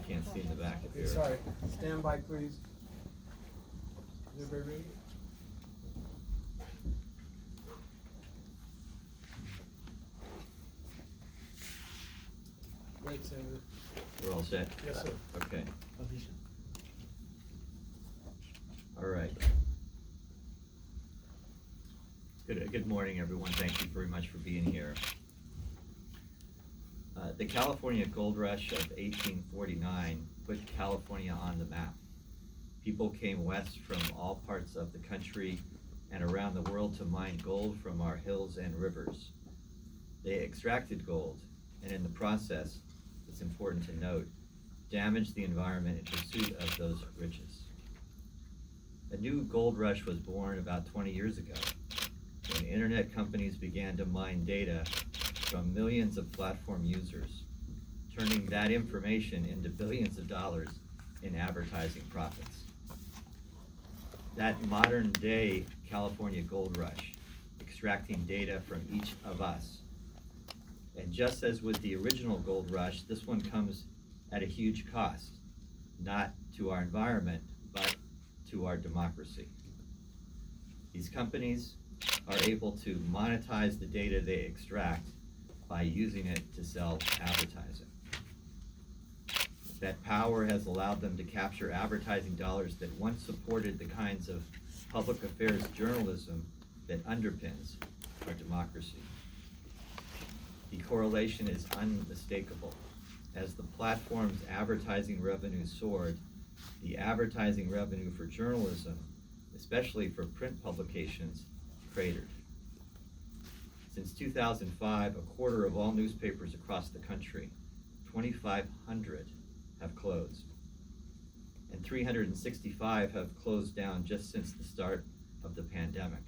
can't see in the back of Okay, here. sorry. Stand by, please. Is everybody ready? Great, Senator. We're all set? Yes, sir. Okay. All right. Good morning, everyone. Thank you very much for being here. The California Gold Rush of 1849 put California on the map. People came west from all parts of the country and around the world to mine gold from our hills and rivers. They extracted gold, and in the process, it's important to note, damaged the environment in pursuit of those riches. A new gold rush was born about 20 years ago, when internet companies began to mine data from millions of platform users, turning that information into billions of dollars in advertising profits. That modern day California gold rush, extracting data from each of us. And just as with the original gold rush, this one comes at a huge cost, not to our environment, but to our democracy. These companies are able to monetize the data they extract by using it to sell advertising. That power has allowed them to capture advertising dollars that once supported the kinds of public affairs journalism that underpins our democracy. The correlation is unmistakable. As the platform's advertising revenue soared, the advertising revenue for journalism, especially for print publications, cratered. Since 2005, a quarter of all newspapers across the country, 2,500, have closed. And 365 have closed down just since the start of the pandemic.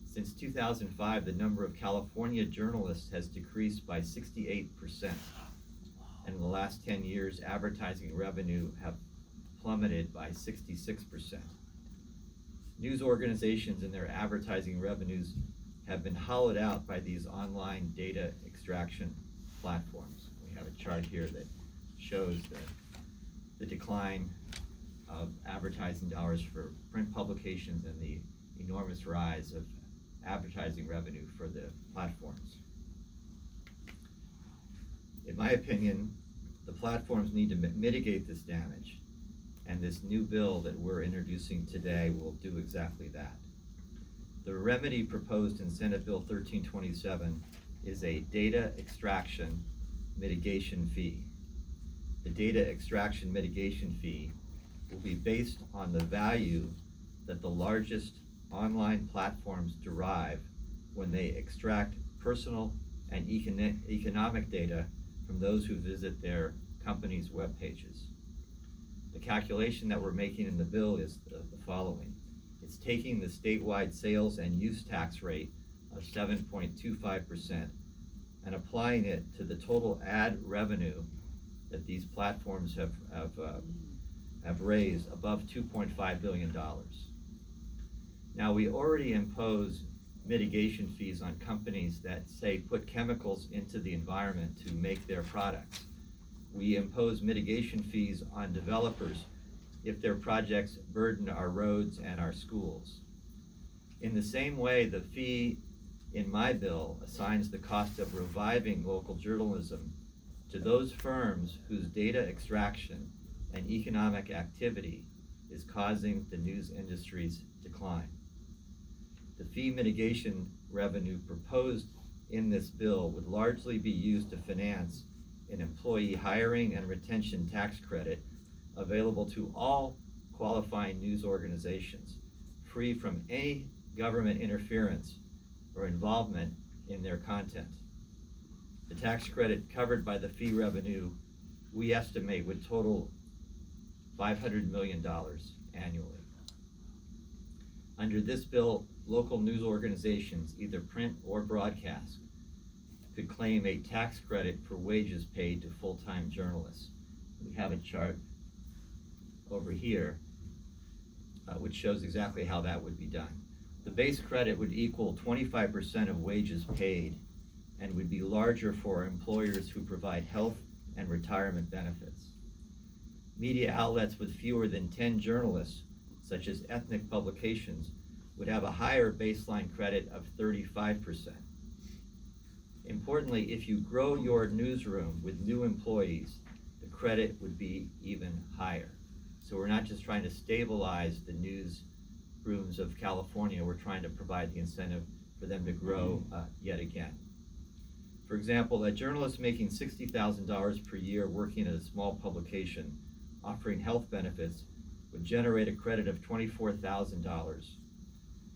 Since 2005, the number of California journalists has decreased by 68%. And in the last 10 years, advertising revenue have plummeted by 66%. News organizations and their advertising revenues have been hollowed out by these online data extraction platforms. We have a chart here that shows the decline of advertising dollars for print publications and the enormous rise of advertising revenue for the platforms. In my opinion, the platforms need to mitigate this damage, and this new bill that we're introducing today will do exactly that. The remedy proposed in Senate Bill 1327 is a data extraction mitigation fee. The data extraction mitigation fee will be based on the value that the largest online platforms derive when they extract personal and economic data from those who visit their company's web pages. The calculation that we're making in the bill is the following. It's taking the statewide sales and use tax rate of 7.25% and applying it to the total ad revenue that these platforms have raised above $2.5 billion. Now, we already impose mitigation fees on companies that, say, put chemicals into the environment to make their products. We impose mitigation fees on developers if their projects burden our roads and our schools. In the same way, the fee in my bill assigns the cost of reviving local journalism to those firms whose data extraction and economic activity is causing the news industry's decline. The fee mitigation revenue proposed in this bill would largely be used to finance an employee hiring and retention tax credit available to all qualifying news organizations, free from any government interference or involvement in their content. The tax credit covered by the fee revenue, we estimate, would total $500 million annually. Under this bill, local news organizations, either print or broadcast, could claim a tax credit for wages paid to full-time journalists. We have a chart over here which shows exactly how that would be done. The base credit would equal 25% of wages paid and would be larger for employers who provide health and retirement benefits. Media outlets with fewer than 10 journalists, such as ethnic publications, would have a higher baseline credit of 35%. Importantly, if you grow your newsroom with new employees, the credit would be even higher. So we're not just trying to stabilize the newsrooms of California, we're trying to provide the incentive for them to grow yet again. For example, a journalist making $60,000 per year working at a small publication offering health benefits would generate a credit of $24,000.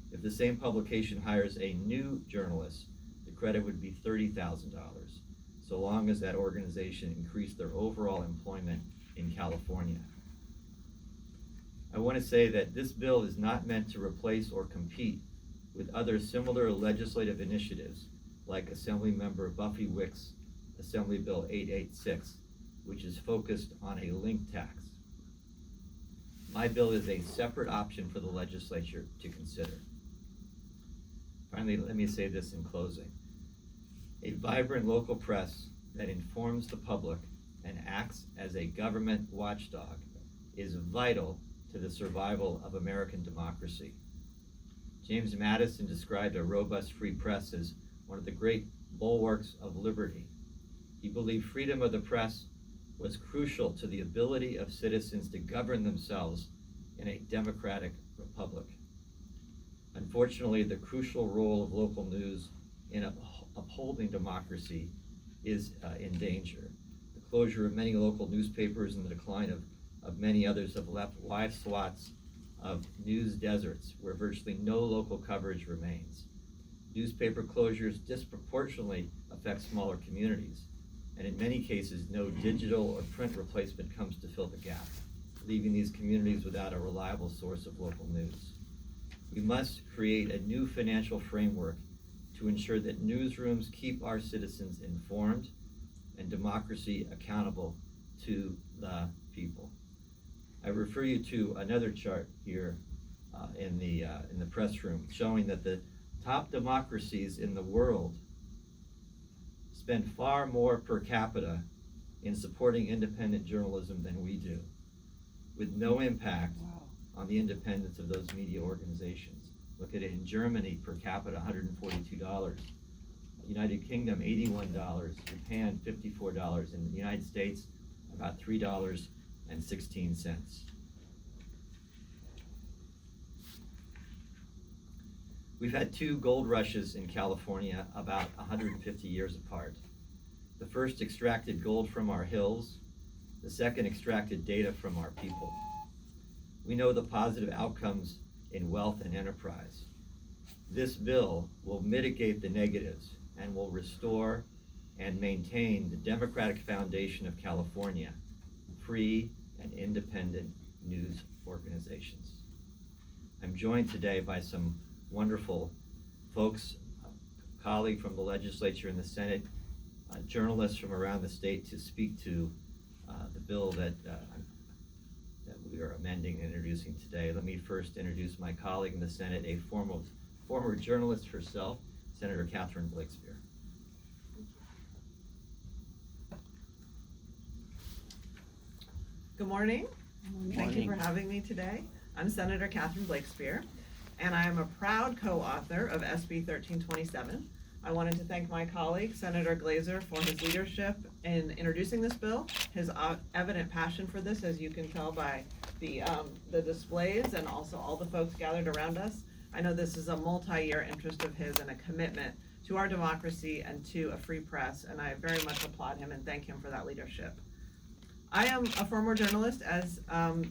If the same publication hires a new journalist, the credit would be $30,000, so long as that organization increased their overall employment in California. I want to say that this bill is not meant to replace or compete with other similar legislative initiatives like Assemblymember Buffy Wick's Assembly Bill 886, which is focused on a link tax. My bill is a separate option for the legislature to consider. Finally, let me say this in closing. A vibrant local press that informs the public and acts as a government watchdog is vital to the survival of American democracy. James Madison described a robust free press as one of the great bulwarks of liberty. He believed freedom of the press was crucial to the ability of citizens to govern themselves in a democratic republic. Unfortunately, the crucial role of local news in upholding democracy is in danger. The closure of many local newspapers and the decline of many others have left wide swaths of news deserts where virtually no local coverage remains. Newspaper closures disproportionately affect smaller communities, and in many cases, no digital or print replacement comes to fill the gap, leaving these communities without a reliable source of local news. We must create a new financial framework to ensure that newsrooms keep our citizens informed and democracy accountable to the people. I refer you to another chart here in the press room showing that the top democracies in the world spend far more per capita in supporting independent journalism than we do, with no impact on the independence of those media organizations. Look at it in Germany, per capita, $142. United Kingdom, $81. Japan, $54. In the United States, about $3.16. We've had two gold rushes in California about 150 years apart. The first extracted gold from our hills. The second extracted data from our people. We know the positive outcomes in wealth and enterprise. This bill will mitigate the negatives and will restore and maintain the democratic foundation of California, free and independent news organizations. I'm joined today by some wonderful folks, a colleague from the legislature and the Senate, journalists from around the state to speak to the bill that we are amending and introducing today. Let me first introduce my colleague in the Senate, a former journalist herself, Senator Catherine Blakespear. Good morning. Thank you for having me today. I'm Senator Catherine Blakespear, and I am a proud co-author of SB 1327. I wanted to thank my colleague, Senator Glazer, for his leadership in introducing this bill, his evident passion for this, as you can tell by the displays and also all the folks gathered around us. I know this is a multi-year interest of his and a commitment to our democracy and to a free press, and I very much applaud him and thank him for that leadership. I am a former journalist, as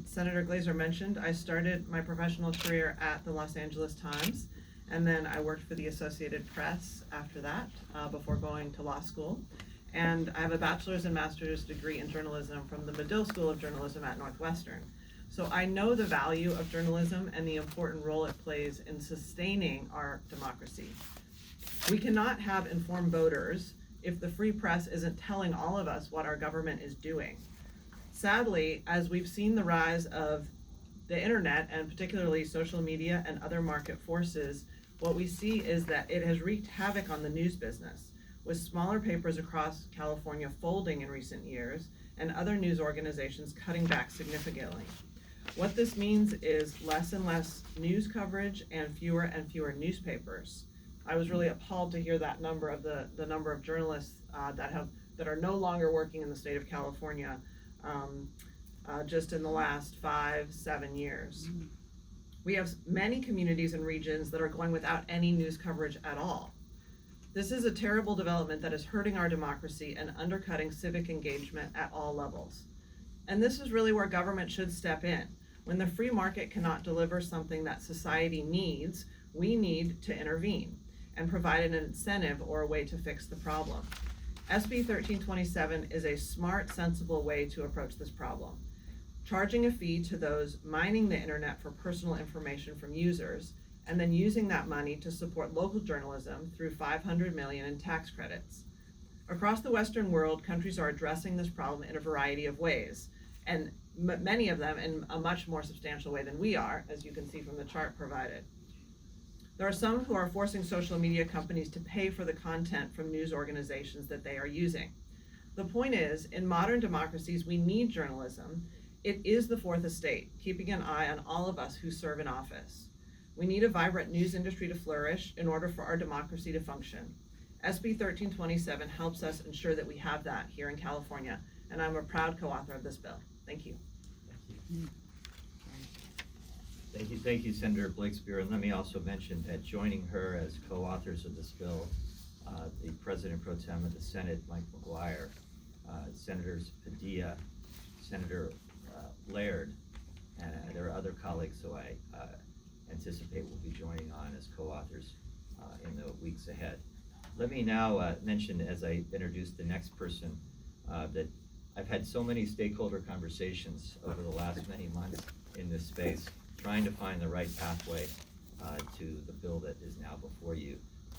Senator Glazer mentioned. I started my professional career at the Los Angeles Times, and then I worked for the Associated Press after that, before going to law school. And I have a bachelor's and master's degree in journalism from the Medill School of Journalism at Northwestern. So I know the value of journalism and the important role it plays in sustaining our democracy. We cannot have informed voters if the free press isn't telling all of us what our government is doing. Sadly, as we've seen the rise of the internet and particularly social media and other market forces, what we see is that it has wreaked havoc on the news business, with smaller papers across California folding in recent years and other news organizations cutting back significantly. What this means is less and less news coverage and fewer newspapers. I was really appalled to hear that number of the number of journalists that are no longer working in the state of California just in the last 5-7 years. We have many communities and regions that are going without any news coverage at all. This is a terrible development that is hurting our democracy and undercutting civic engagement at all levels. And this is really where government should step in. When the free market cannot deliver something that society needs, we need to intervene and provide an incentive or a way to fix the problem. SB 1327 is a smart, sensible way to approach this problem. Charging a fee to those mining the internet for personal information from users, and then using that money to support local journalism through $500 million in tax credits. Across the Western world, countries are addressing this problem in a variety of ways, and many of them in a much more substantial way than we are, as you can see from the chart provided. There are some who are forcing social media companies to pay for the content from news organizations that they are using. The point is, in modern democracies, we need journalism. It is the fourth estate, keeping an eye on all of us who serve in office. We need a vibrant news industry to flourish in order for our democracy to function. SB 1327 helps us ensure that we have that here in California, and I'm a proud co-author of this bill. Thank you. Thank you, Senator Blakespear. And let me also mention that joining her as co-authors of this bill, the President Pro Tem of the Senate, Mike McGuire, Senators Padilla, Senator Laird, and there are other colleagues who I anticipate will be joining on as co-authors in the weeks ahead. Let me now mention, as I introduce the next person, that I've had so many stakeholder conversations over the last many months in this space, trying to find the right pathway to the bill that is now before you.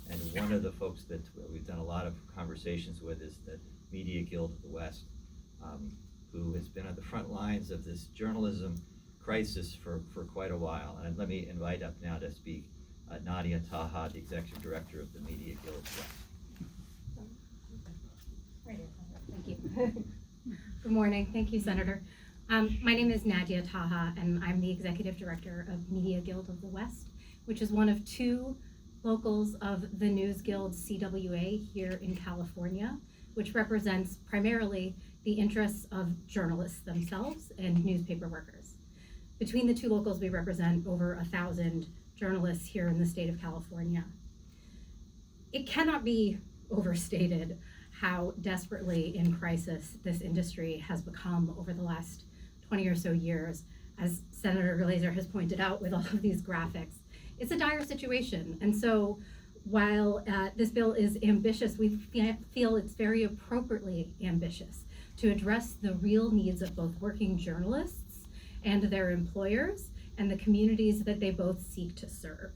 And one of the folks that we've done a lot of conversations with is the Media Guild of the West, who has been on the front lines of this journalism crisis for quite a while. And let me invite up now to speak Nadia Taha, the Executive Director of the Media Guild of the West. Right here. Thank you. Good morning. Thank you, Senator. My name is Nadia Taha, and I'm the Executive Director of Media Guild of the West, which is one of two locals of the News Guild CWA here in California, which represents primarily the interests of journalists themselves and newspaper workers. Between the two locals, we represent over 1,000 journalists here in the state of California. It cannot be overstated how desperately in crisis this industry has become over the last 20 or so years. As Senator Glazer has pointed out with all of these graphics, it's a dire situation. And so while this bill is ambitious, we feel it's very appropriately ambitious to address the real needs of both working journalists and their employers and the communities that they both seek to serve.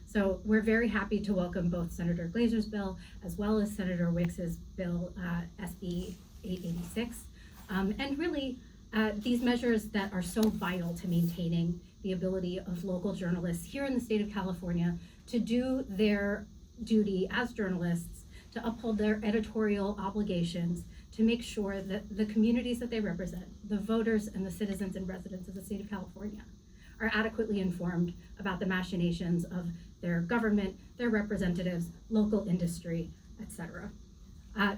So we're very happy to welcome both Senator Glazer's bill as well as Senator Wix's bill, SB 886. And really, these measures that are so vital to maintaining the ability of local journalists here in the state of California to do their duty as journalists, to uphold their editorial obligations, to make sure that the communities that they represent, the voters and the citizens and residents of the state of California, are adequately informed about the machinations of their government, their representatives, local industry, etc.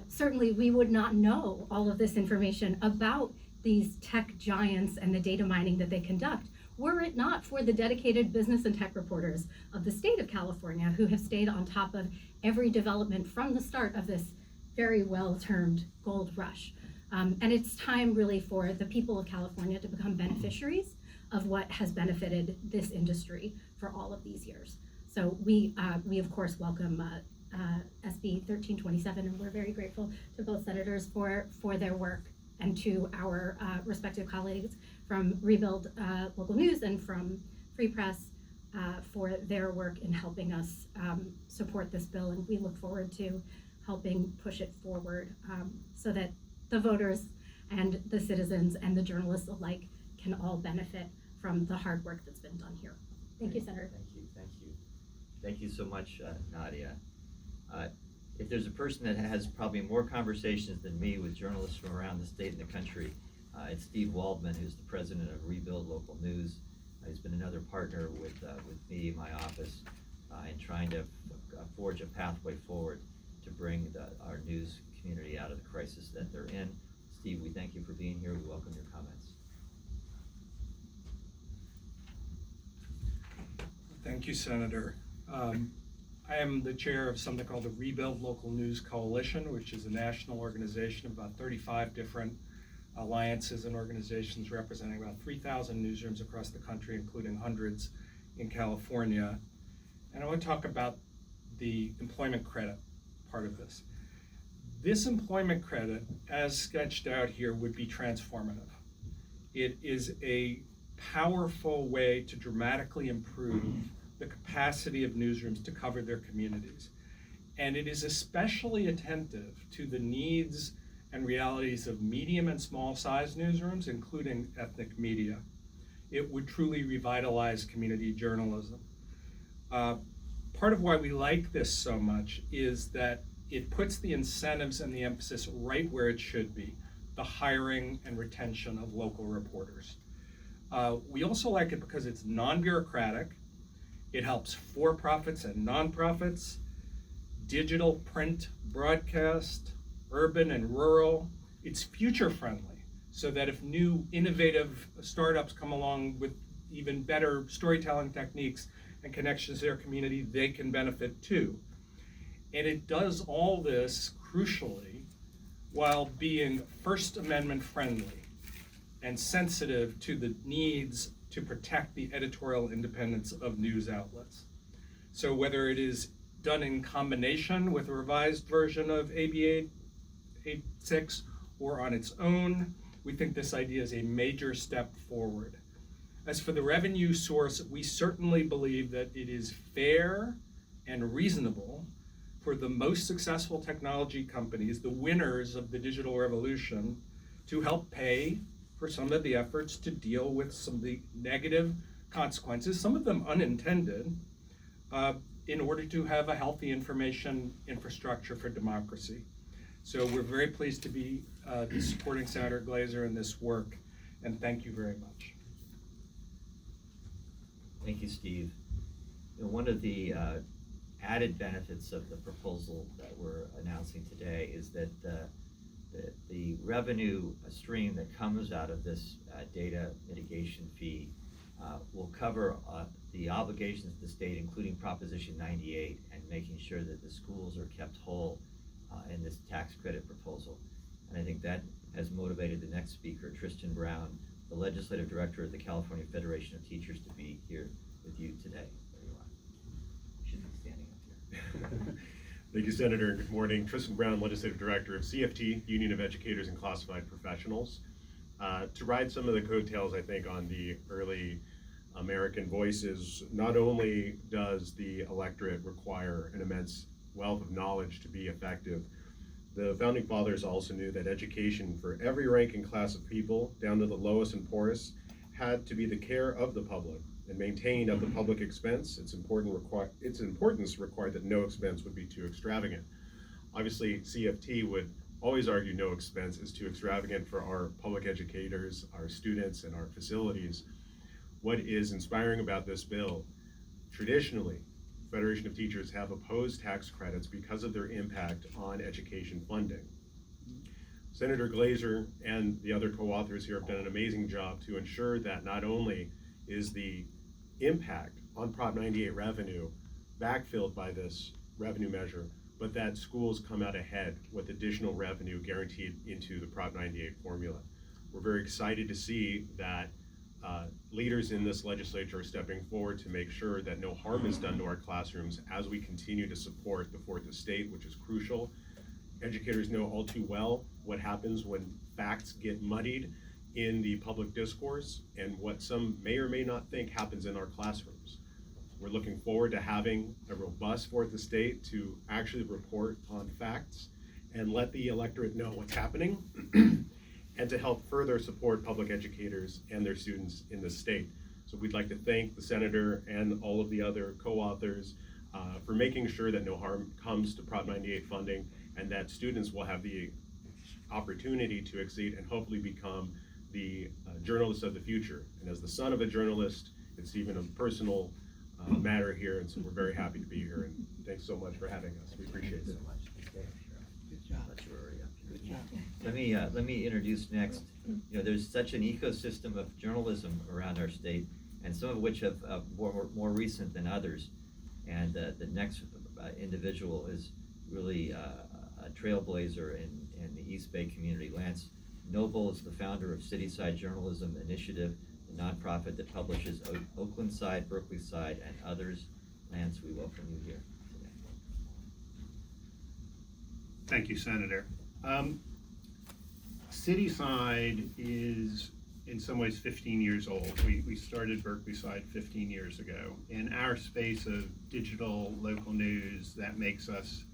Certainly, we would not know all of this information about these tech giants and the data mining that they conduct were it not for the dedicated business and tech reporters of the state of California who have stayed on top of every development from the start of this very well-termed gold rush. And it's time really for the people of California to become beneficiaries of what has benefited this industry for all of these years. So we of course welcome SB 1327, and we're very grateful to both senators for their work, and to our respective colleagues from Rebuild Local News and from Free Press for their work in helping us support this bill. And we look forward to helping push it forward so that the voters and the citizens and the journalists alike can all benefit from the hard work that's been done here. Thank you, Senator. Thank you so much, Nadia. if there's a person that has probably more conversations than me with journalists from around the state and the country, it's Steve Waldman, who's the president of Rebuild Local News. He's been another partner with me in my office in trying to forge a pathway forward to bring our news community out of the crisis that they're in. Steve, we thank you for being here. We welcome your comments. Thank you, Senator. I am the chair of something called the Rebuild Local News Coalition, which is a national organization of about 35 different alliances and organizations representing about 3,000 newsrooms across the country, including hundreds in California. And I want to talk about the employment credit part of this. This employment credit, as sketched out here, would be transformative. It is a powerful way to dramatically improve the capacity of newsrooms to cover their communities. And it is especially attentive to the needs and realities of medium and small size newsrooms, including ethnic media. It would truly revitalize community journalism. Part of why we like this so much is that it puts the incentives and the emphasis right where it should be, the hiring and retention of local reporters. We also like it because it's non-bureaucratic. It helps for-profits and nonprofits, digital, print, broadcast, urban and rural. It's future-friendly, so that if new innovative startups come along with even better storytelling techniques and connections to their community, they can benefit too. And it does all this, crucially, while being First Amendment friendly and sensitive to the needs to protect the editorial independence of news outlets. So whether it is done in combination with a revised version of AB 886 or on its own, we think this idea is a major step forward. As for the revenue source, we certainly believe that it is fair and reasonable for the most successful technology companies, the winners of the digital revolution, to help pay for some of the efforts to deal with some of the negative consequences, some of them unintended, in order to have a healthy information infrastructure for democracy. So we're very pleased to be supporting Senator Glazer in this work, and thank you very much. Thank you, Steve. You know, one of the added benefits of the proposal that we're announcing today is that the revenue stream that comes out of this data mitigation fee will cover the obligations of the state, including Proposition 98, and making sure that the schools are kept whole in this tax credit proposal. And I think that has motivated the next speaker, Tristan Brown, the legislative director of the California Federation of Teachers, to be here with you today. There you are. You should be standing up here. Thank you, Senator. Good morning. Tristan Brown, Legislative Director of CFT, Union of Educators and Classified Professionals. To ride some of the coattails, I think, on the early American voices, not only does the electorate require an immense wealth of knowledge to be effective, the Founding Fathers also knew that education for every rank and class of people, down to the lowest and poorest, had to be the care of the public and maintained at the public expense. Its importance required that no expense would be too extravagant. Obviously, CFT would always argue no expense is too extravagant for our public educators, our students, and our facilities. What is inspiring about this bill, traditionally, Federation of Teachers have opposed tax credits because of their impact on education funding. Senator Glazer and the other co-authors here have done an amazing job to ensure that not only is the impact on Prop 98 revenue backfilled by this revenue measure, but that schools come out ahead with additional revenue guaranteed into the Prop 98 formula. We're very excited to see that leaders in this legislature are stepping forward to make sure that no harm is done to our classrooms as we continue to support the fourth estate, which is crucial. Educators know all too well what happens when facts get muddied in the public discourse and what some may or may not think happens in our classrooms. We're looking forward to having a robust fourth estate to actually report on facts and let the electorate know what's happening and to help further support public educators and their students in the state. So we'd like to thank the senator and all of the other co-authors for making sure that no harm comes to Prop 98 funding and that students will have the opportunity to exceed and hopefully become the journalists of the future. And as the son of a journalist, it's even a personal matter here, and so we're very happy to be here, and thanks so much for having us. We appreciate it. Good job. Good job. Let me introduce next. You know, there's such an ecosystem of journalism around our state, and some of which have more recent than others. And the next individual is really a trailblazer in the East Bay community. Lance Noble is the founder of Cityside Journalism Initiative, the nonprofit that publishes Oakland Side, Berkeley Side, and others. Lance, we welcome you here today. Thank you, Senator. Cityside is in some ways 15 years old. We started Berkeley Side 15 years ago. In our space of digital local news, that makes us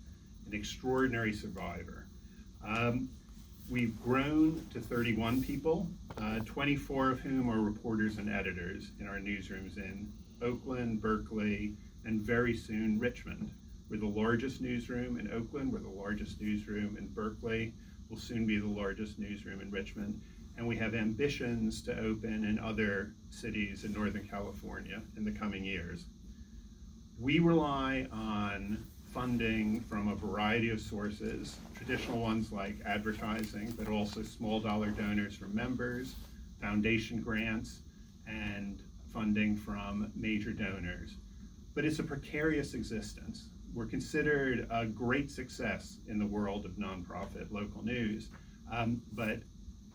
an extraordinary survivor. We've grown to 31 people, 24 of whom are reporters and editors in our newsrooms in Oakland, Berkeley, and very soon Richmond. We're the largest newsroom in Oakland, we're the largest newsroom in Berkeley, we'll soon be the largest newsroom in Richmond, and we have ambitions to open in other cities in Northern California in the coming years. We rely on funding from a variety of sources, traditional ones like advertising, but also small dollar donors from members, foundation grants, and funding from major donors. But it's a precarious existence. We're considered a great success in the world of nonprofit local news, but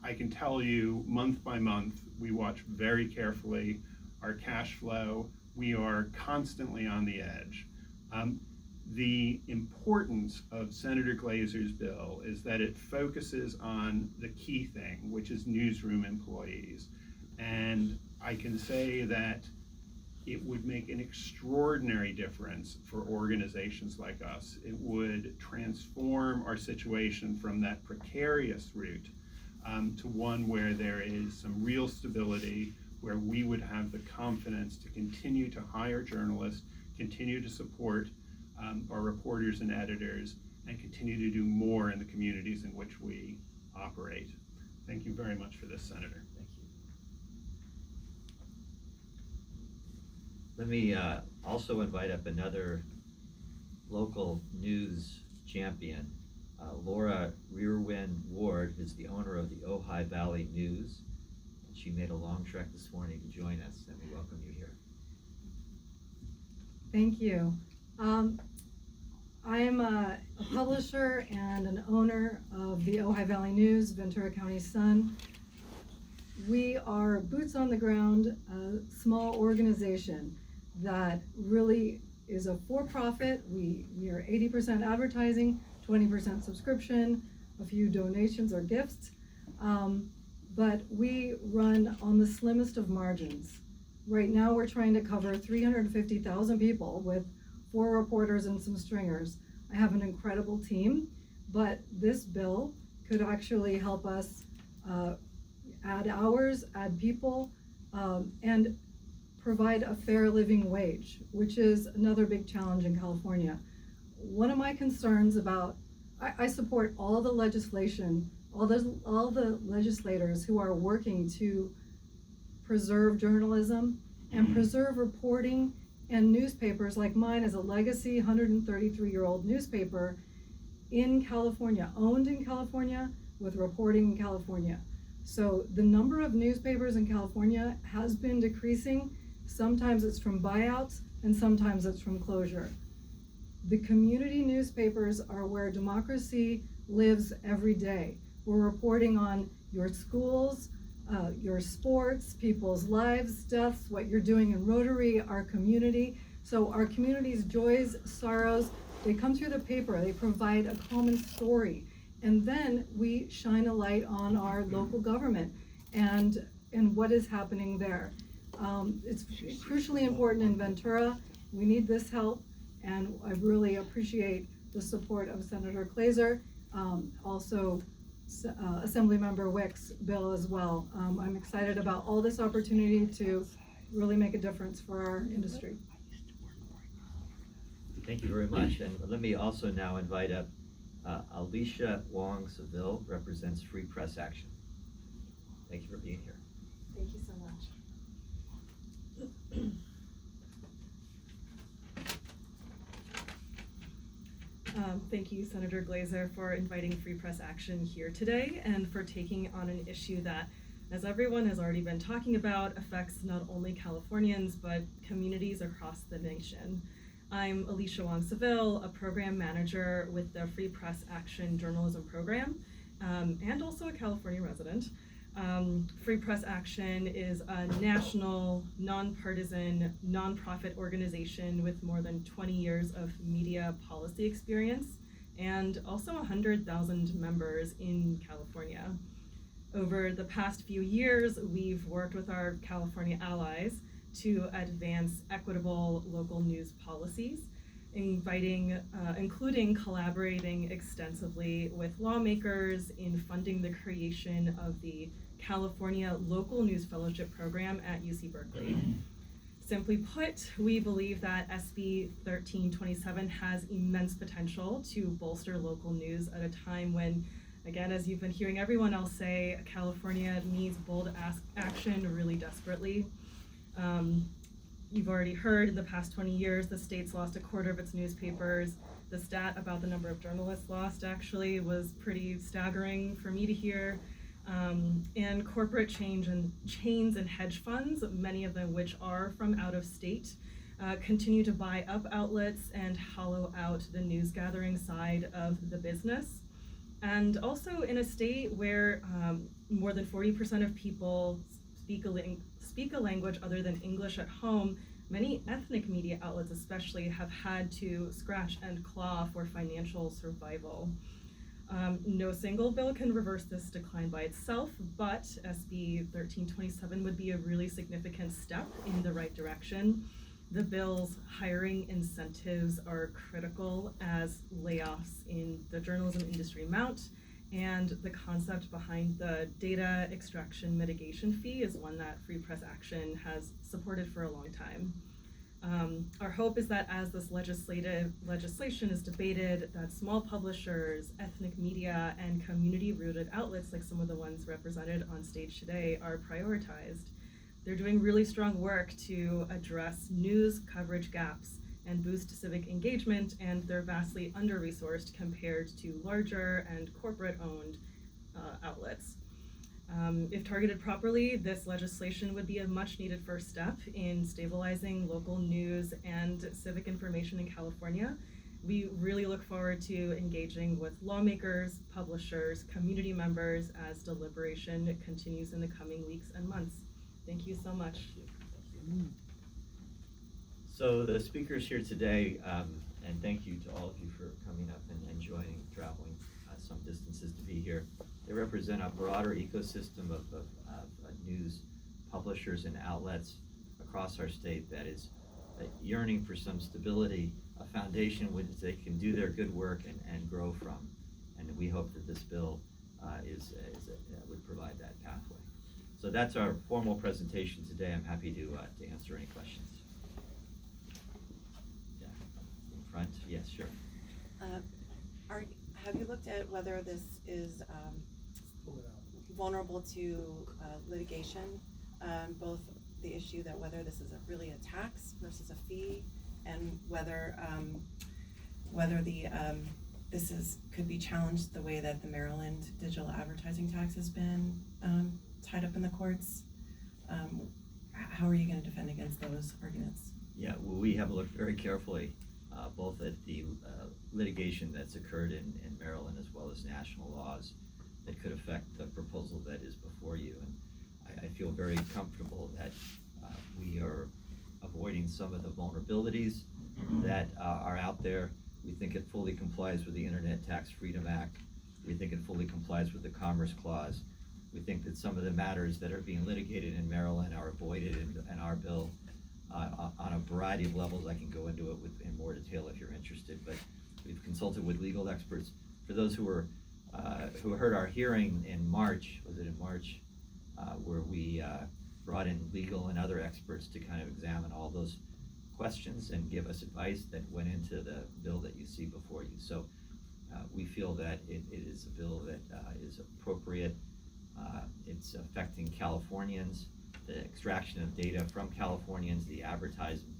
I can tell you month by month, we watch very carefully our cash flow. We are constantly on the edge. The importance of Senator Glazer's bill is that it focuses on the key thing, which is newsroom employees. And I can say that it would make an extraordinary difference for organizations like us. It would transform our situation from that precarious route to one where there is some real stability, where we would have the confidence to continue to hire journalists, continue to support our reporters and editors, and continue to do more in the communities in which we operate. Thank you very much for this, Senator. Thank you. Let me also invite up another local news champion. Laura Rearwind Ward is the owner of the Ojai Valley News. And she made a long trek this morning to join us, and we welcome you here. Thank you. I am a publisher and an owner of the Ojai Valley News, Ventura County Sun. We are boots on the ground, a small organization that really is a for-profit. We are 80% advertising, 20% subscription, a few donations or gifts, but we run on the slimmest of margins. Right now we're trying to cover 350,000 people with 4 reporters and some stringers. I have an incredible team, but this bill could actually help us add hours, add people, and provide a fair living wage, which is another big challenge in California. One of my concerns about, I support all the legislation, all the legislators who are working to preserve journalism and preserve reporting, and newspapers like mine is a legacy 133-year-old newspaper in California, owned in California, with reporting in California. So the number of newspapers in California has been decreasing. Sometimes it's from buyouts and sometimes it's from closure. The community newspapers are where democracy lives every day. We're reporting on your schools, your sports, people's lives, deaths, what you're doing in Rotary, our community. So our community's joys, sorrows, they come through the paper. They provide a common story. And then we shine a light on our local government and what is happening there. It's crucially important in Ventura. We need this help, and I really appreciate the support of Senator Glazer, also Assemblymember Wick's bill as well. I'm excited about all this opportunity to really make a difference for our industry. Thank you very much. And let me also now invite up Alicia Wong Seville, represents Free Press Action. Thank you for being here. Thank you so much. Thank you, Senator Glazer, for inviting Free Press Action here today and for taking on an issue that, as everyone has already been talking about, affects not only Californians but communities across the nation. I'm Alicia Wong Seville, a program manager with the Free Press Action journalism program, and also a California resident. Free Press Action is a national, nonpartisan, nonprofit organization with more than 20 years of media policy experience and also 100,000 members in California. Over the past few years, we've worked with our California allies to advance equitable local news policies, including collaborating extensively with lawmakers in funding the creation of the California Local News Fellowship Program at UC Berkeley. Simply put, we believe that SB 1327 has immense potential to bolster local news at a time when, again, as you've been hearing everyone else say, California needs bold action really desperately. You've already heard in the past 20 years, the state's lost a quarter of its newspapers. The stat about the number of journalists lost actually was pretty staggering for me to hear. And corporate chains and hedge funds, many of them which are from out of state, continue to buy up outlets and hollow out the news gathering side of the business. And also in a state where more than 40% of people speak a language other than English at home, many ethnic media outlets especially have had to scratch and claw for financial survival. No single bill can reverse this decline by itself, but SB 1327 would be a really significant step in the right direction. The bill's hiring incentives are critical as layoffs in the journalism industry mount, and the concept behind the data extraction mitigation fee is one that Free Press Action has supported for a long time. Our hope is that as this legislation is debated, that small publishers, ethnic media, and community-rooted outlets like some of the ones represented on stage today are prioritized. They're doing really strong work to address news coverage gaps and boost civic engagement, and they're vastly under-resourced compared to larger and corporate-owned outlets. If targeted properly, this legislation would be a much-needed first step in stabilizing local news and civic information in California. We really look forward to engaging with lawmakers, publishers, community members as deliberation continues in the coming weeks and months. Thank you so much. So the speakers here today, and thank you to all of you for coming up and joining, traveling some distances to be here. They represent a broader ecosystem of news publishers and outlets across our state that is yearning for some stability, a foundation which they can do their good work and grow from. And we hope that this bill would provide that pathway. So that's our formal presentation today. I'm happy to answer any questions. Yeah, in front. Yes, sure. Have you looked at whether this is vulnerable to litigation? Both the issue that whether this is really a tax versus a fee, and whether this could be challenged the way that the Maryland digital advertising tax has been tied up in the courts. How are you going to defend against those arguments? Yeah, well, we have looked very carefully both at the litigation that's occurred in Maryland as well as national laws that could affect the proposal that is before you. And I feel very comfortable that we are avoiding some of the vulnerabilities that are out there. We think it fully complies with the Internet Tax Freedom Act. We think it fully complies with the Commerce Clause. We think that some of the matters that are being litigated in Maryland are avoided in our bill on a variety of levels. I can go into it in more detail if you're interested, but we've consulted with legal experts. For those who heard our hearing in March, where we brought in legal and other experts to kind of examine all those questions and give us advice that went into the bill that you see before you. So we feel that it is a bill that is appropriate. It's affecting Californians, the extraction of data from Californians, the advertising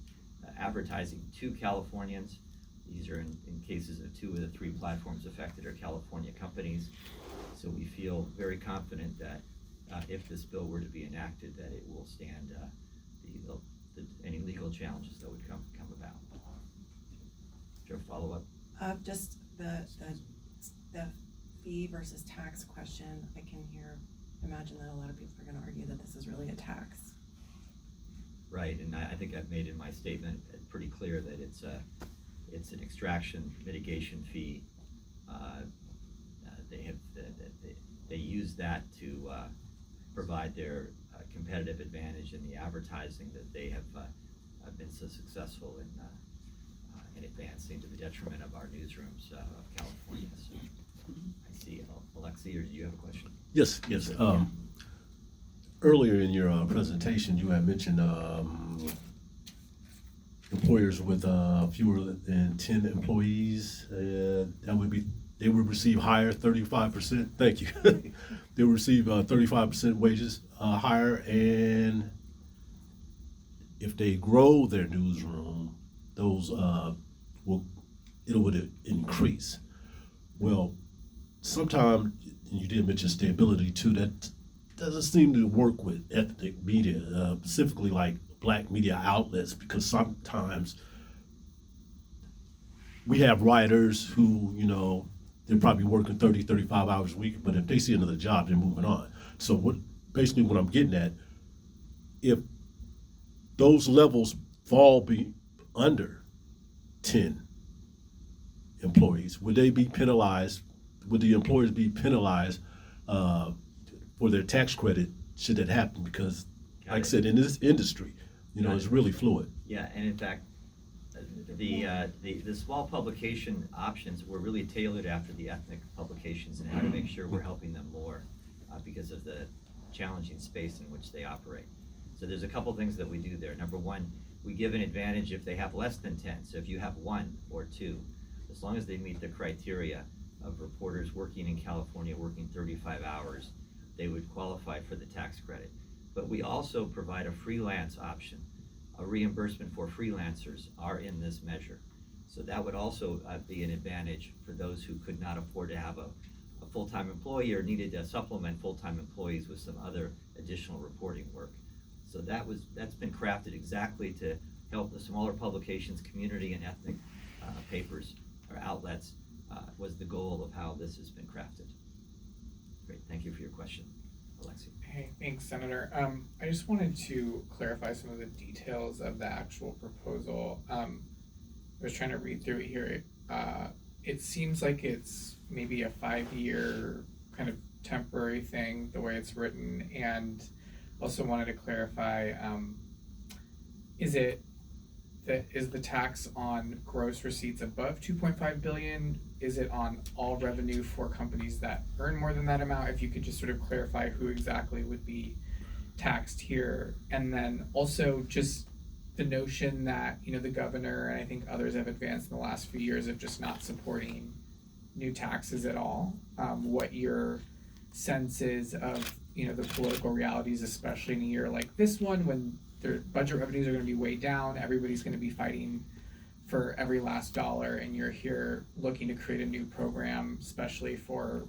to Californians. These are in cases of 2 of the 3 platforms affected are California companies. So we feel very confident that if this bill were to be enacted, that it will stand any legal challenges that would come about. Is there a follow-up? Just the fee versus tax question, I can imagine that a lot of people are gonna argue that this is really a tax. Right, and I think I've made in my statement pretty clear that it's an extraction mitigation fee. They use that to provide their competitive advantage in the advertising that they have been so successful in advancing to the detriment of our newsrooms of California. So I see, Alexi, or do you have a question? Yes. Earlier in your presentation, you had mentioned employers with fewer than 10 employees. They would receive higher 35%. Thank you. They would receive 35% wages higher, and if they grow their newsroom, those would increase. Well, sometimes, and you did mention stability too, that doesn't seem to work with ethnic media, specifically like Black media outlets, because sometimes we have writers who, they're probably working 30, 35 hours a week, but if they see another job, they're moving on. So what I'm getting at, if those levels fall under 10 employees, would they be penalized? Would the employers be penalized for their tax credit should that happen? Because, like I said, in this industry, it's really fluid. Yeah, and in fact, the small publication options were really tailored after the ethnic publications and how to make sure we're helping them more because of the challenging space in which they operate. So there's a couple things that we do there. Number one, we give an advantage if they have less than 10. So if you have 1 or 2, as long as they meet the criteria of reporters working in California, working 35 hours, they would qualify for the tax credit. But we also provide a freelance option. A reimbursement for freelancers are in this measure. So that would also be an advantage for those who could not afford to have a full-time employee or needed to supplement full-time employees with some other additional reporting work. So that's been crafted exactly to help the smaller publications, community and ethnic papers or outlets was the goal of how this has been crafted. Great, thank you for your question, Alexi. Hey, thanks, Senator. I just wanted to clarify some of the details of the actual proposal. I was trying to read through it here. It seems like it's maybe a 5-year kind of temporary thing, the way it's written, and also wanted to clarify, is the tax on gross receipts above 2.5 billion? Is it on all revenue for companies that earn more than that amount? If you could just sort of clarify who exactly would be taxed here. And then also just the notion that, the governor and I think others have advanced in the last few years of just not supporting new taxes at all. What your sense is of, the political realities, especially in a year like this one when their budget revenues are going to be way down, everybody's going to be fighting for every last dollar, and you're here looking to create a new program, especially for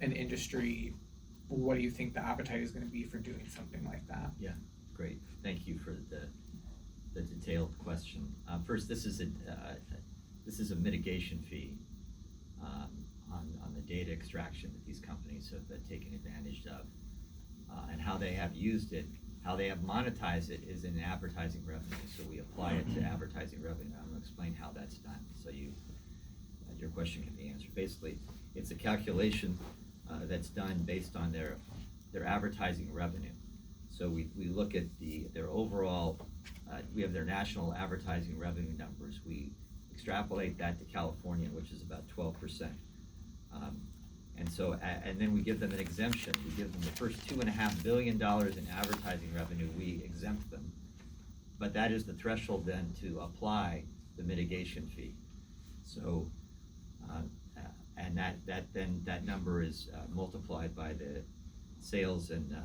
an industry. What do you think the appetite is going to be for doing something like that? Yeah, great. Thank you for the detailed question. First, this is a mitigation fee on the data extraction that these companies have taken advantage of, and how they have used it. How they have monetized it is in advertising revenue, so we apply it to advertising revenue. I'm going to explain how that's done, so your question can be answered. Basically, it's a calculation that's done based on their advertising revenue. So we look at their overall, we have their national advertising revenue numbers. We extrapolate that to California, which is about 12%. And then we give them an exemption. We give them the first $2.5 billion in advertising revenue. We exempt them but that is the threshold then to apply the mitigation fee. So, and that number is multiplied by the sales and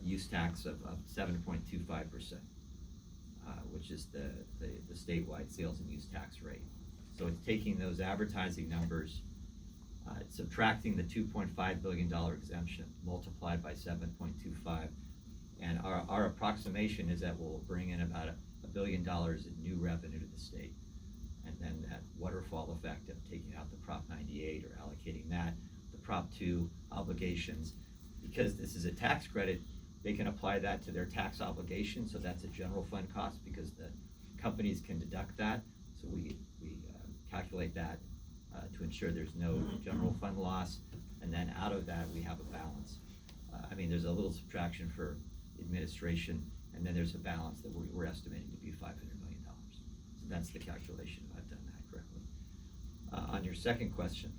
use tax of 7.25%, which is the statewide sales and use tax rate. So it's taking those advertising numbers, subtracting the $2.5 billion exemption, multiplied by 7.25, and our approximation is that we'll bring in about $1 billion in new revenue to the state. And then that waterfall effect of taking out the Prop 98 or allocating that, the Prop 2 obligations, because this is a tax credit, they can apply that to their tax obligation, so that's a general fund cost because the companies can deduct that. So we calculate that to ensure there's no general fund loss, and then out of that we have a balance. There's a little subtraction for administration, and then there's a balance that we're estimating to be $500 million. So that's the calculation, if I've done that correctly. On your second question,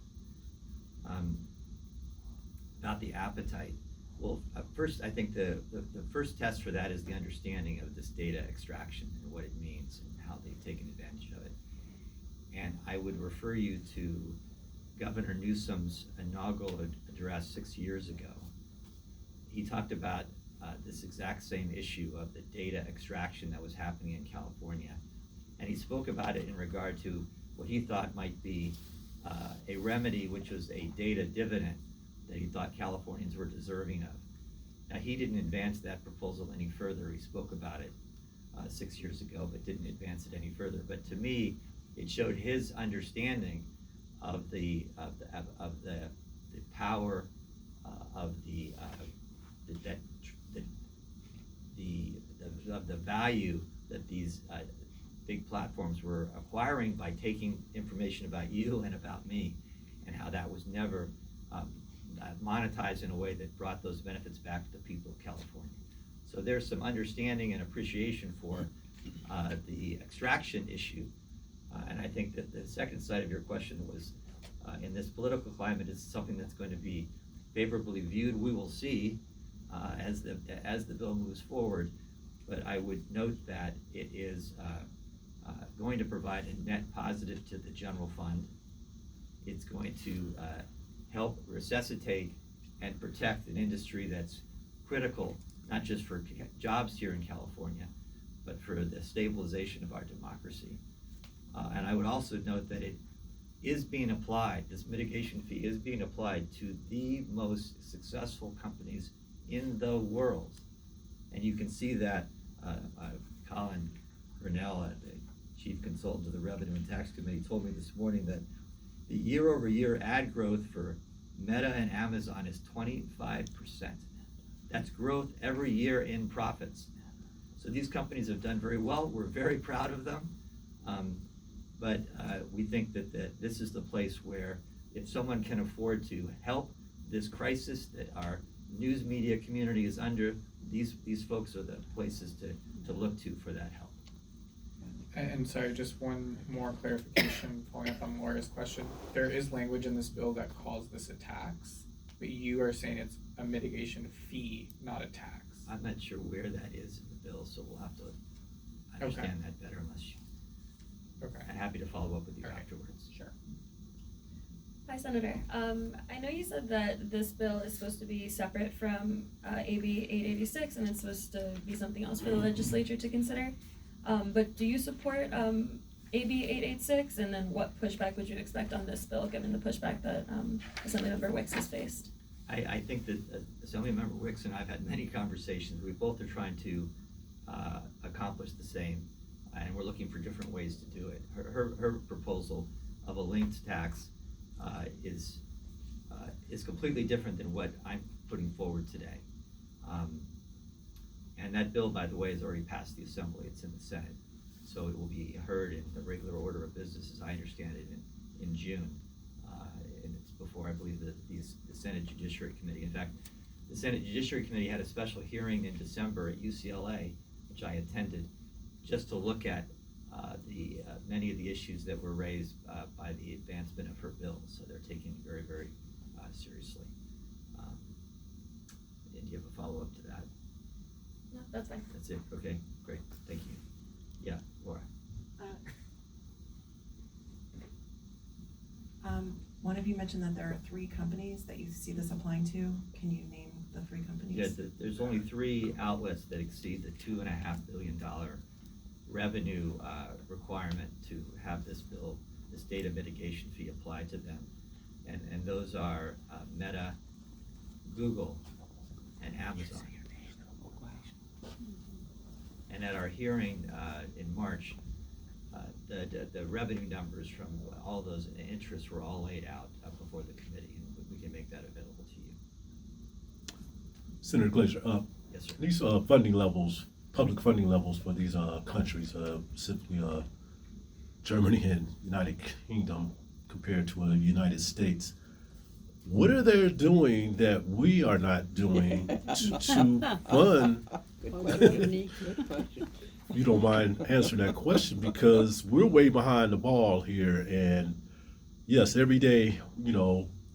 about the appetite, well, first, I think the first test for that is the understanding of this data extraction and what it means and how they've taken advantage of it. And I would refer you to Governor Newsom's inaugural address 6 years ago. He talked about this exact same issue of the data extraction that was happening in California. And he spoke about it in regard to what he thought might be a remedy, which was a data dividend that he thought Californians were deserving of. Now, he didn't advance that proposal any further. He spoke about it 6 years ago, but didn't advance it any further. But to me, it showed his understanding of the power of the value that these big platforms were acquiring by taking information about you and about me, and how that was never monetized in a way that brought those benefits back to the people of California. So there's some understanding and appreciation for the extraction issue. And I think that the second side of your question was, in this political climate, it's something that's going to be favorably viewed. We will see as the bill moves forward. But I would note that it is going to provide a net positive to the general fund. It's going to help resuscitate and protect an industry that's critical, not just for jobs here in California, but for the stabilization of our democracy. And I would also note that it is being applied, this mitigation fee is being applied to the most successful companies in the world. And you can see that Colin Grinnell, the chief consultant of the Revenue and Tax Committee, told me this morning that the year-over-year ad growth for Meta and Amazon is 25%. That's growth every year in profits. So these companies have done very well. We're very proud of them. But we think that this is the place where if someone can afford to help this crisis that our news media community is under, these folks are the places to look to for that help. And sorry, just one more clarification following up on Laura's question. There is language in this bill that calls this a tax, but you are saying it's a mitigation fee, not a tax. I'm not sure where that is in the bill, so we'll have to understand that better unless you. Okay. I'm happy to follow up with you Okay. afterwards. Sure. Hi, Senator. I know you said that this bill is supposed to be separate from AB 886, and it's supposed to be something else for the legislature to consider. But do you support AB 886, and then what pushback would you expect on this bill, given the pushback that Assemblymember Wicks has faced? I think that Assemblymember Wicks and I have had many conversations. We both are trying to accomplish the same, and we're looking for different ways to do it. Her proposal of a linked tax is completely different than what I'm putting forward today. And that bill, by the way, has already passed the Assembly. It's in the Senate. So it will be heard in the regular order of business, as I understand it, in June. And it's before, I believe, the Senate Judiciary Committee. In fact, the Senate Judiciary Committee had a special hearing in December at UCLA, which I attended, just to look at many of the issues that were raised by the advancement of her bill. So they're taking it very, very seriously. And do you have a follow-up to that? No, that's fine. That's it? Okay, great. mentioned that there are 3 companies that you see this applying to. Can you name the 3 companies? Yeah, there's only 3 outlets that exceed the $2.5 billion revenue requirement to have this bill, this data mitigation fee applied to them. And those are Meta, Google, and Amazon. And at our hearing in March, the revenue numbers from all those interests were all laid out before the committee, and we can make that available to you. Senator Glazer, Yes, sir. these funding levels, public funding levels for these countries, specifically Germany and United Kingdom compared to the United States, what are they doing that we are not doing to fund? You don't mind answering that question, because we're way behind the ball here, and yes, every day,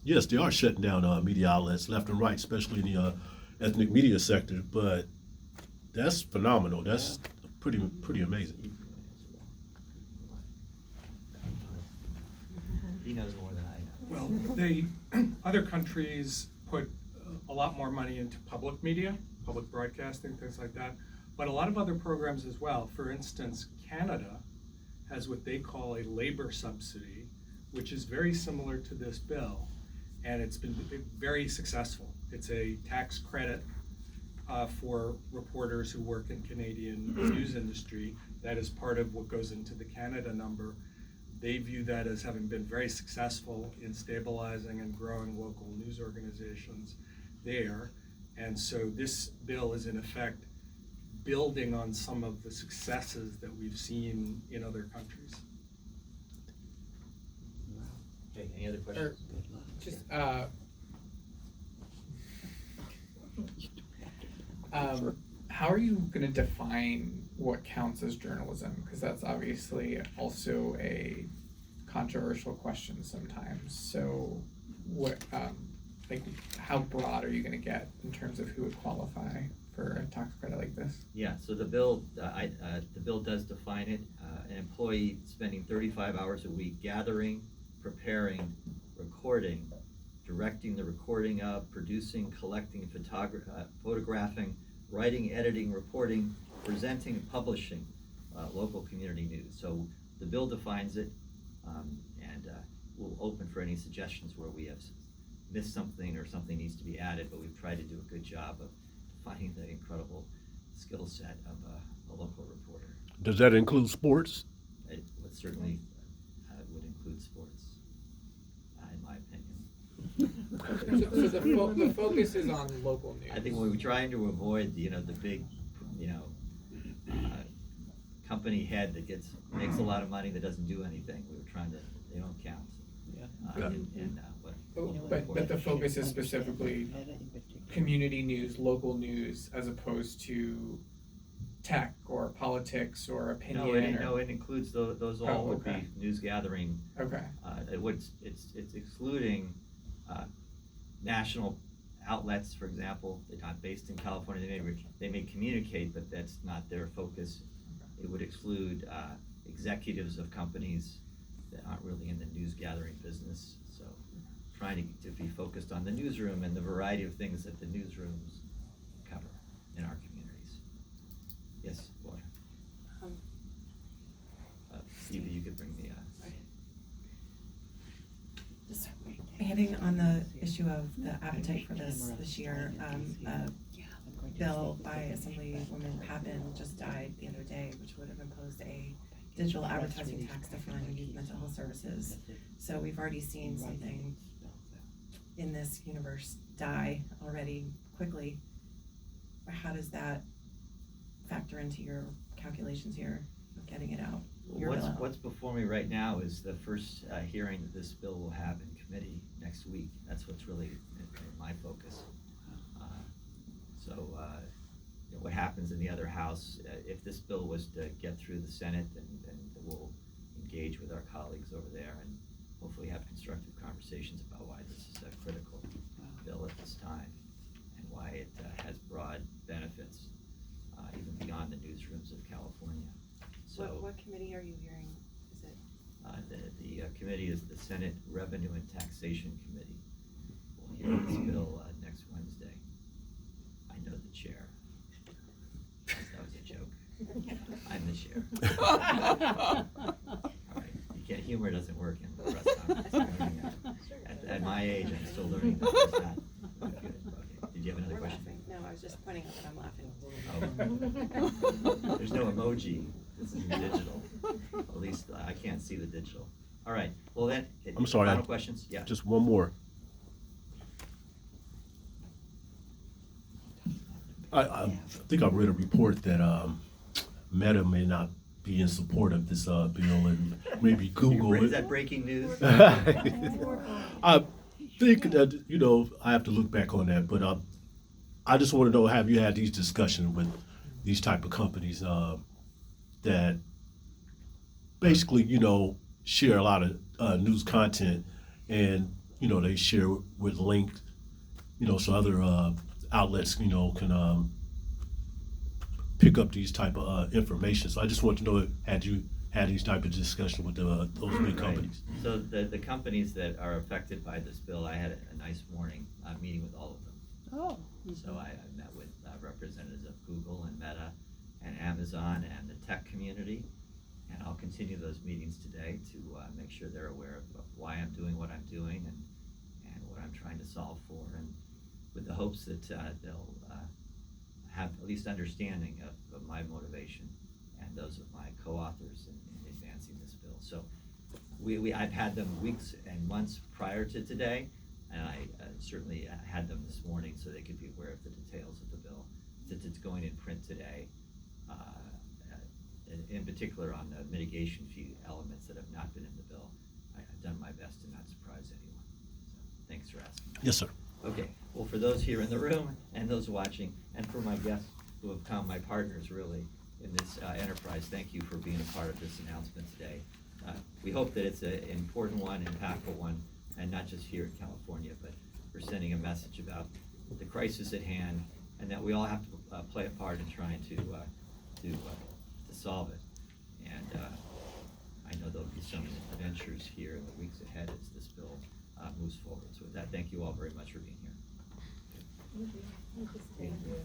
yes, they are shutting down media outlets left and right, especially in the ethnic media sector, but that's phenomenal. That's pretty amazing. He knows more than I know. Well, other countries put a lot more money into public media, public broadcasting, things like that, but a lot of other programs as well. For instance, Canada has what they call a labor subsidy, which is very similar to this bill, and it's been very successful. It's a tax credit for reporters who work in Canadian news industry. That is part of what goes into the Canada number. They view that as having been very successful in stabilizing and growing local news organizations there. And so this bill is in effect building on some of the successes that we've seen in other countries. Okay, any other questions? Just, how are you gonna define what counts as journalism? Because that's obviously also a controversial question sometimes. So what, how broad are you gonna get in terms of who would qualify for a tax credit like this? Yeah, so the bill, the bill does define it. An employee spending 35 hours a week gathering, preparing, recording, directing the recording of, producing, collecting, photographing, writing, editing, reporting, presenting, and publishing local community news. So the bill defines it, and we'll open for any suggestions where we have missed something or something needs to be added, but we've tried to do a good job of defining the incredible skill set of a local reporter. Does that include sports? It would certainly would include sports, in my opinion. So the focus is on local news. I think we're trying to avoid, the big, company head that makes a lot of money that doesn't do anything. We were trying to, they don't count. But the focus is specifically community news, local news, as opposed to tech or politics or opinion. No, it includes those all would okay. be news gathering. Okay. It's excluding national outlets, for example. They're not based in California. They may communicate, but that's not their focus. It would exclude executives of companies that aren't really in the news gathering business. So trying to be focused on the newsroom and the variety of things that the newsrooms cover in our communities. Yes, Laura. Stevie, you could bring the Just hitting on the issue of the appetite for this year, a bill by Assemblywoman Pappen just died the other day, which would have imposed a digital advertising tax to fund youth mental health services. So we've already seen something in this universe die already quickly. How does that factor into your calculations here of getting it out? What's before me right now is the first hearing that this bill will have in committee next week. That's what's really in my focus. What happens in the other house, if this bill was to get through the Senate, then we'll engage with our colleagues over there and hopefully have constructive conversations about why this is a critical bill at this time and why it has broad benefits, even beyond the newsrooms of California. So, what committee are you hearing? Is it? The committee is the Senate Revenue and Taxation Committee. We'll hear this bill next Wednesday. I know the chair. That was a joke. I'm the chair. All right. You can't, humor doesn't work in the press conference. At my age, I'm still learning that. Good. Okay. Did you have another question? No, I was just pointing out that I'm laughing. Oh. There's no emoji. This is digital. At least I can't see the digital. All right. Well then, I'm sorry, final questions? Yeah. Just one more. I think I read a report that Meta may not be in support of this bill, and maybe Google. Is that breaking news? I think that, you know, I have to look back on that, but I just want to know, have you had these discussions with these type of companies that basically, you know, share a lot of news content, and, you know, they share with links, you know, so other outlets, you know, can pick up these type of information. So I just want to know, had you had these type of discussion with those big companies? Right. So the companies that are affected by this bill, I had a nice morning meeting with all of them. Oh. So I met with representatives of Google and Meta and Amazon and the tech community. And I'll continue those meetings today to make sure they're aware of why I'm doing what I'm doing and what I'm trying to solve for, and with the hopes that they'll have at least understanding of my motivation and those of my co-authors in advancing this bill. So I've had them weeks and months prior to today, and I certainly had them this morning so they could be aware of the details of the bill, since it's going in print today. In particular on the mitigation fee elements that have not been in the bill. I've done my best to not surprise anyone. So, thanks for asking. Yes, sir. Okay, well, for those here in the room and those watching, and for my guests who have come, my partners really in this enterprise, thank you for being a part of this announcement today. We hope that it's an important one, impactful one, and not just here in California, but we're sending a message about the crisis at hand, and that we all have to play a part in trying to solve it. And I know there'll be some adventures here in the weeks ahead as this bill moves forward. So with that, thank you all very much for being here. Thank you.